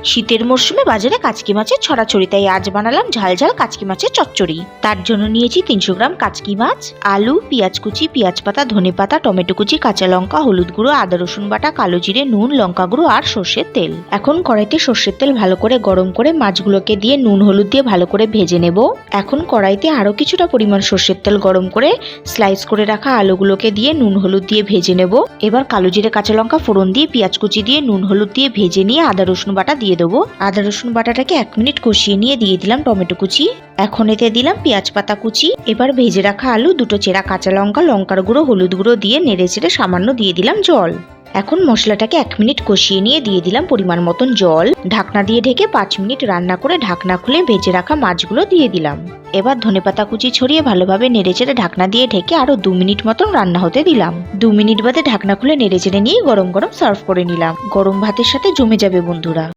শীতের মরশুমে বাজারে কাচকি মাছের ছড়াছড়ি, তাই আজ বানালাম ঝাল ঝাল কাচকি মাছের চচ্চড়ি। তার জন্য নিয়েছি 300 গ্রাম কাচকি মাছ, আলু, পেঁয়াজ কুচি, পেঁয়াজ পাতা, ধনে পাতা, টমেটো কুচি, কাঁচা লঙ্কা, হলুদ গুঁড়ো, আদা রসুন বাটা, কালো জিরে, নুন, লঙ্কা গুঁড়ো আর সর্ষের তেল। এখন কড়াইতে সর্ষের তেল ভালো করে গরম করে মাছগুলোকে দিয়ে নুন হলুদ দিয়ে ভালো করে ভেজে নেব। এখন কড়াইতে আরো কিছুটা পরিমাণ সর্ষের তেল গরম করে স্লাইস করে রাখা আলুগুলোকে দিয়ে নুন হলুদ দিয়ে ভেজে নেব। এবার কালো জিরে কাঁচা লঙ্কা ফোড়ন দিয়ে পেঁয়াজ কুচি দিয়ে নুন হলুদ দিয়ে ভেজে নিয়ে আদা রসুন বাটা দিয়ে দেবো। আদা রসুন বাটাটাকে 1 মিনিট কষিয়ে নিয়ে দিয়ে দিলাম টমেটো কুচি। এখন এতে দিলাম পেঁয়াজ পাতা কুচি। এবার ভেজে রাখা আলু, দুটো চেরা কাঁচা লঙ্কা, লঙ্কার গুঁড়ো, হলুদ গুঁড়ো দিয়ে নেড়ে চেড়ে সামান্য দিয়ে দিলাম জল। এখন মশলাটাকে 1 মিনিট কষিয়ে নিয়ে দিয়ে দিলাম পরিমাণ মতন জল। ঢাকনা দিয়ে ঢেকে 5 মিনিট রান্না করে ঢাকনা খুলে ভেজে রাখা মাছগুলো দিয়ে দিলাম। এবার ধনেপাতা কুচি ছড়িয়ে ভালোভাবে নেড়েচেড়ে ঢাকনা দিয়ে ঢেকে আরো 2 মিনিট মতন রান্না হতে দিলাম। 2 মিনিট বাদে ঢাকনা খুলে নেড়েচেড়ে নিয়ে গরম গরম সার্ভ করে নিলাম। গরম ভাতের সাথে জমে যাবে বন্ধুরা।